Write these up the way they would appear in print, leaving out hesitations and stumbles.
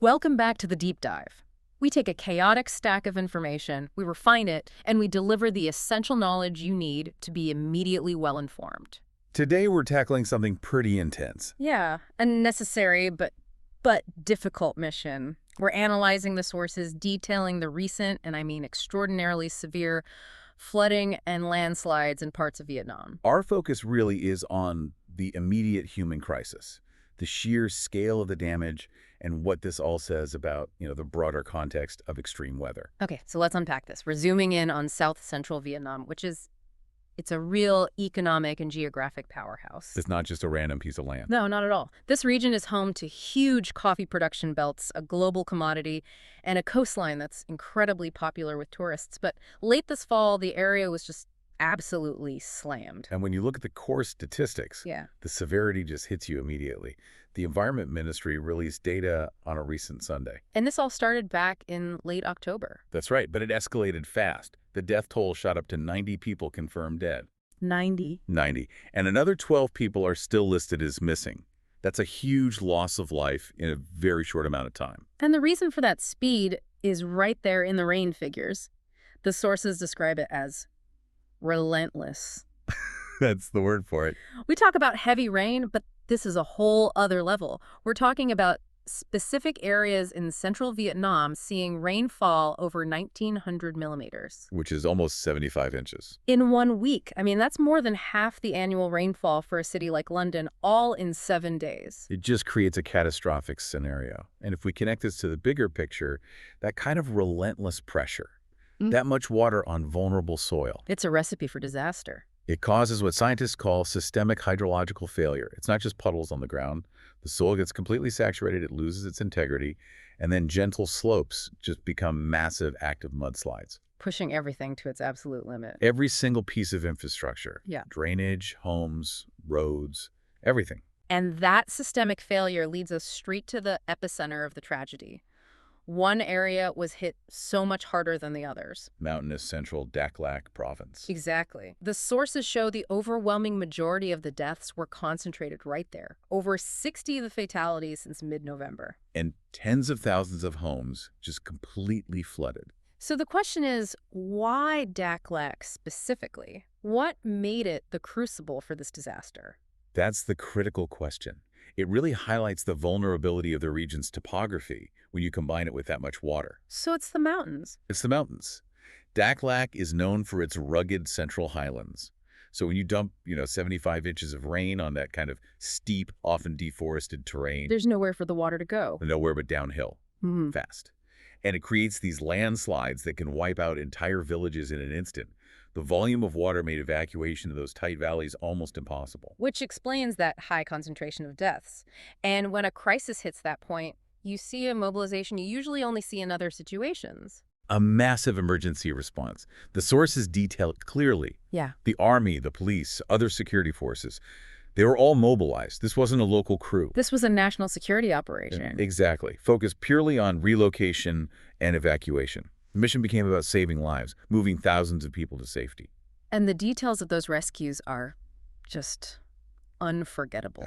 Welcome back to the deep dive. We take a chaotic stack of information, we refine it, and we deliver the essential knowledge you need to be immediately well-informed. Today we're tackling something pretty intense. Yeah, a necessary but difficult mission. We're analyzing the sources, detailing the recent, and I mean extraordinarily severe, flooding and landslides in parts of Vietnam. Our focus really is on the immediate human crisis, the sheer scale of the damage, and what this all says about, the broader context of extreme weather. Okay, so let's unpack this. We're zooming in on south-central Vietnam, it's a real economic and geographic powerhouse. It's not just a random piece of land. No, not at all. This region is home to huge coffee production belts, a global commodity, and a coastline that's incredibly popular with tourists. But late this fall, the area was just absolutely slammed. And when you look at the core statistics, the severity just hits you immediately. The Environment Ministry released data on a recent Sunday. And this all started back in late October. That's right, but it escalated fast. The death toll shot up to 90 people confirmed dead. 90? 90. And another 12 people are still listed as missing. That's a huge loss of life in a very short amount of time. And the reason for that speed is right there in the rain figures. The sources describe it as relentless. That's the word for it. We talk about heavy rain, but this is a whole other level. We're talking about specific areas in central Vietnam seeing rainfall over 1,900 millimeters. Which is almost 75 inches. In 1 week. I mean, that's more than half the annual rainfall for a city like London, all in 7 days. It just creates a catastrophic scenario. And if we connect this to the bigger picture, that kind of relentless pressure, that much water on vulnerable soil. It's a recipe for disaster. It causes what scientists call systemic hydrological failure. It's not just puddles on the ground. The soil gets completely saturated, it loses its integrity, and then gentle slopes just become massive active mudslides. Pushing everything to its absolute limit. Every single piece of infrastructure. Yeah. Drainage, homes, roads, everything. And that systemic failure leads us straight to the epicenter of the tragedy. One area was hit so much harder than the others. Mountainous central Dak Lak province. Exactly. The sources show the overwhelming majority of the deaths were concentrated right there. Over 60 of the fatalities since mid-November. And tens of thousands of homes just completely flooded. So the question is, why Dak Lak specifically? What made it the crucible for this disaster? That's the critical question. It really highlights the vulnerability of the region's topography when you combine it with that much water. So it's the mountains. It's the mountains. Dak Lak is known for its rugged central highlands. So when you dump, 75 inches of rain on that kind of steep, often deforested terrain, there's nowhere for the water to go. Nowhere but downhill, fast. And it creates these landslides that can wipe out entire villages in an instant. The volume of water made evacuation of those tight valleys almost impossible. Which explains that high concentration of deaths. And when a crisis hits that point, you see a mobilization you usually only see in other situations. A massive emergency response. The sources detail it clearly. Yeah. The army, the police, other security forces, they were all mobilized. This wasn't a local crew. This was a national security operation. Exactly. Focused purely on relocation and evacuation. The mission became about saving lives, moving thousands of people to safety. And the details of those rescues are just unforgettable.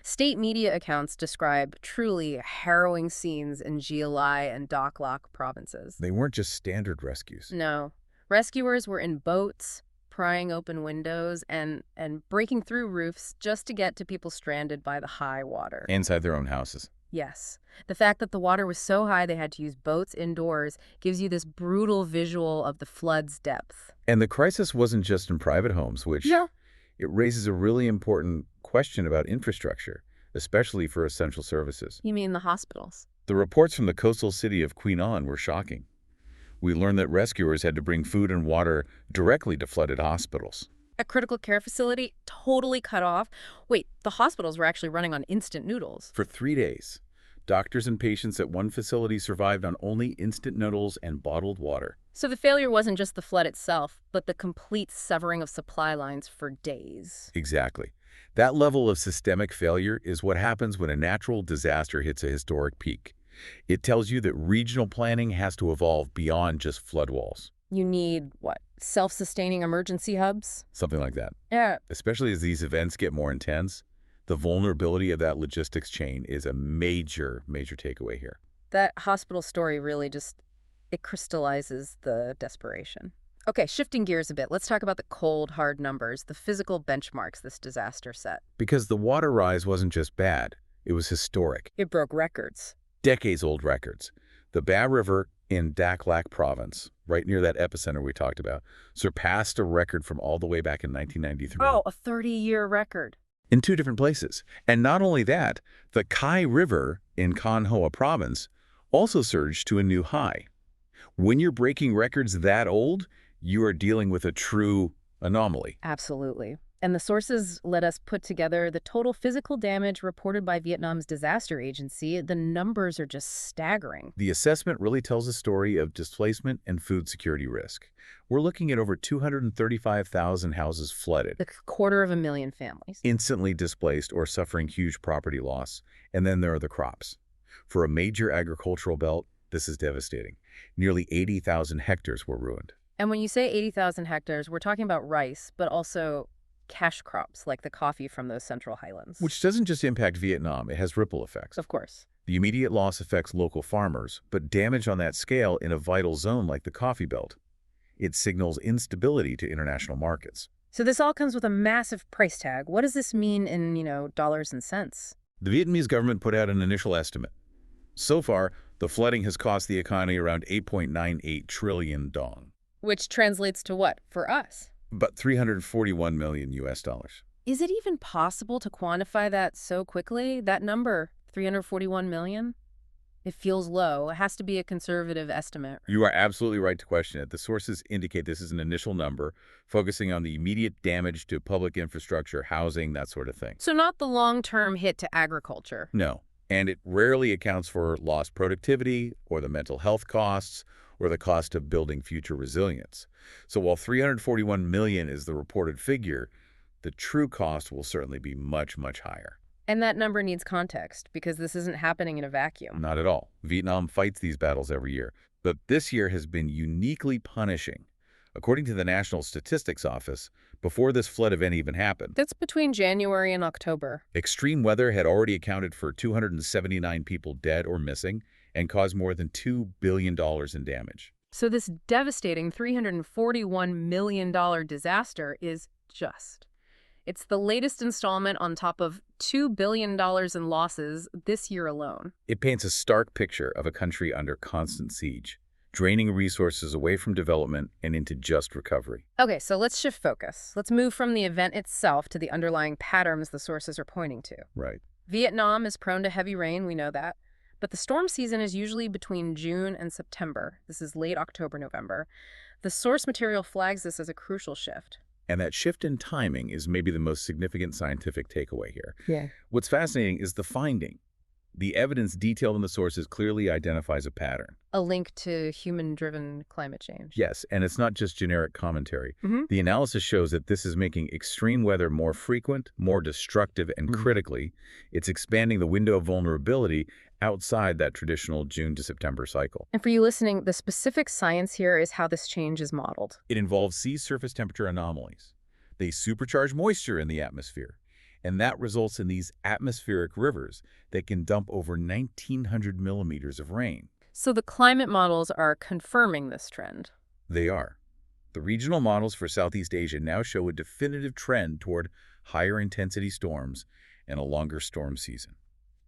State media accounts describe truly harrowing scenes in Gia Lai and Dak Lak provinces. They weren't just standard rescues. No. Rescuers were in boats, prying open windows and breaking through roofs just to get to people stranded by the high water. Inside their own houses. Yes. The fact that the water was so high they had to use boats indoors gives you this brutal visual of the flood's depth. And the crisis wasn't just in private homes, which it raises a really important question about infrastructure, especially for essential services. You mean the hospitals? The reports from the coastal city of Quy Nhon were shocking. We learned that rescuers had to bring food and water directly to flooded hospitals. A critical care facility totally cut off. Wait, the hospitals were actually running on instant noodles. For 3 days, doctors and patients at one facility survived on only instant noodles and bottled water. So the failure wasn't just the flood itself, but the complete severing of supply lines for days. Exactly. That level of systemic failure is what happens when a natural disaster hits a historic peak. It tells you that regional planning has to evolve beyond just flood walls. You need, what, self-sustaining emergency hubs? Something like that. Yeah. Especially as these events get more intense, the vulnerability of that logistics chain is a major takeaway here. That hospital story really just, it crystallizes the desperation. Okay, shifting gears a bit, let's talk about the cold, hard numbers, the physical benchmarks this disaster set. Because the water rise wasn't just bad, it was historic. It broke records. Decades-old records. The Ba River in Dak Lak province, right near that epicenter we talked about, surpassed a record from all the way back in 1993. Oh, a 30-year record. In two different places. And not only that, the Kai River in Kanhoa province also surged to a new high. When you're breaking records that old, you are dealing with a true anomaly. Absolutely. And the sources let us put together the total physical damage reported by Vietnam's disaster agency. The numbers are just staggering. The assessment really tells a story of displacement and food security risk. We're looking at over 235,000 houses flooded, The 250,000 families. instantly displaced or suffering huge property loss. And then there are the crops. For a major agricultural belt, this is devastating. Nearly 80,000 hectares were ruined. And when you say 80,000 hectares, we're talking about rice, but also cash crops like the coffee from those Central Highlands. Which doesn't just impact Vietnam, it has ripple effects. Of course. The immediate loss affects local farmers, but damage on that scale in a vital zone like the coffee belt. It signals instability to international markets. So this all comes with a massive price tag. What does this mean in, dollars and cents? The Vietnamese government put out an initial estimate. So far, the flooding has cost the economy around 8.98 trillion dong, Which translates to what for us? about 341 million US dollars. Is it even possible to quantify that so quickly? That number, 341 million? It feels low. It has to be a conservative estimate. You are absolutely right to question it. The sources indicate this is an initial number, focusing on the immediate damage to public infrastructure, housing, that sort of thing. So not the long-term hit to agriculture. No, and it rarely accounts for lost productivity or the mental health costs or the cost of building future resilience. So while 341 million is the reported figure, the true cost will certainly be much, much higher. And that number needs context because this isn't happening in a vacuum. Not at all. Vietnam fights these battles every year, but this year has been uniquely punishing. According to the National Statistics Office, before this flood event even happened, That's between January and October. extreme weather had already accounted for 279 people dead or missing and caused more than $2 billion in damage. So this devastating $341 million disaster is just. It's the latest installment on top of $2 billion in losses this year alone. It paints a stark picture of a country under constant siege, draining resources away from development and into just recovery. Okay, so let's shift focus. Let's move from the event itself to the underlying patterns the sources are pointing to. Right. Vietnam is prone to heavy rain, we know that. But the storm season is usually between June and September. This is late October, November. The source material flags this as a crucial shift. And that shift in timing is maybe the most significant scientific takeaway here. Yeah. What's fascinating is the finding. The evidence detailed in the sources clearly identifies a pattern. A link to human-driven climate change. Yes, and it's not just generic commentary. Mhm. The analysis shows that this is making extreme weather more frequent, more destructive, and critically, it's expanding the window of vulnerability outside that traditional June to September cycle. And for you listening, the specific science here is how this change is modeled. It involves sea surface temperature anomalies. They supercharge moisture in the atmosphere, and that results in these atmospheric rivers that can dump over 1,900 millimeters of rain. So the climate models are confirming this trend. They are. The regional models for Southeast Asia now show a definitive trend toward higher intensity storms and a longer storm season.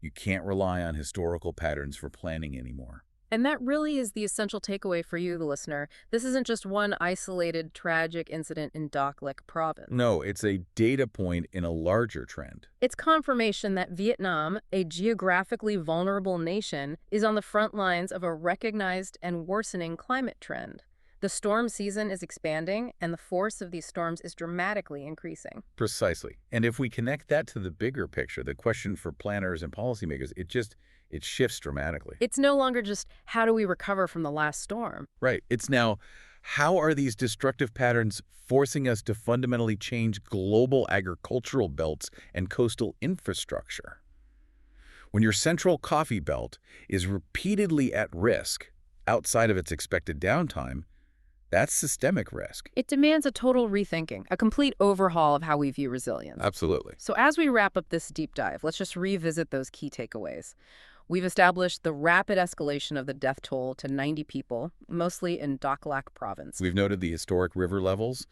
You can't rely on historical patterns for planning anymore. And that really is the essential takeaway for you, the listener. This isn't just one isolated, tragic incident in Dak Lak province. No, it's a data point in a larger trend. It's confirmation that Vietnam, a geographically vulnerable nation, is on the front lines of a recognized and worsening climate trend. The storm season is expanding, and the force of these storms is dramatically increasing. Precisely. And if we connect that to the bigger picture, the question for planners and policymakers, it shifts dramatically. It's no longer just, how do we recover from the last storm? Right. It's now, how are these destructive patterns forcing us to fundamentally change global agricultural belts and coastal infrastructure? When your central coffee belt is repeatedly at risk outside of its expected downtime, that's systemic risk. It demands a total rethinking, a complete overhaul of how we view resilience. Absolutely. So as we wrap up this deep dive, let's just revisit those key takeaways. We've established the rapid escalation of the death toll to 90 people, mostly in Dak Lak province. We've noted the historic river levels,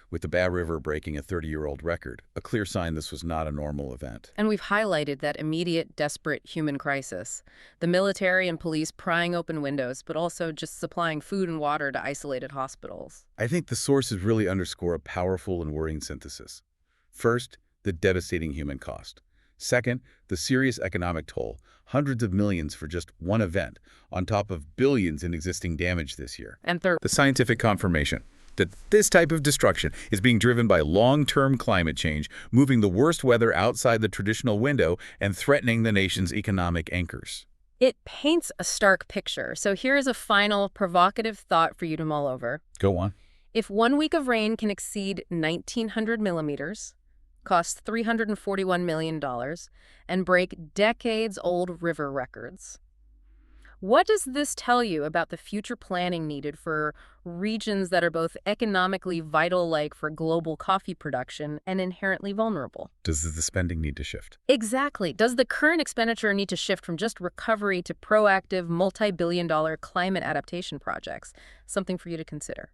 with the Ba River breaking a 30-year-old record, a clear sign this was not a normal event. And we've highlighted that immediate, desperate human crisis. The military and police prying open windows, but also just supplying food and water to isolated hospitals. I think the sources really underscore a powerful and worrying synthesis. First, the devastating human cost. Second, the serious economic toll, hundreds of millions for just one event, on top of billions in existing damage this year. And third, The scientific confirmation that this type of destruction is being driven by long-term climate change, moving the worst weather outside the traditional window and threatening the nation's economic anchors. it paints a stark picture. So here is a final provocative thought for you to mull over. Go on. If 1 week of rain can exceed 1,900 millimeters, cost $341 million, and break decades-old river records, what does this tell you about the future planning needed for regions that are both economically vital, like for global coffee production, and inherently vulnerable? Does the spending need to shift? Exactly. Does the current expenditure need to shift from just recovery to proactive, multi-billion-dollar climate adaptation projects? Something for you to consider.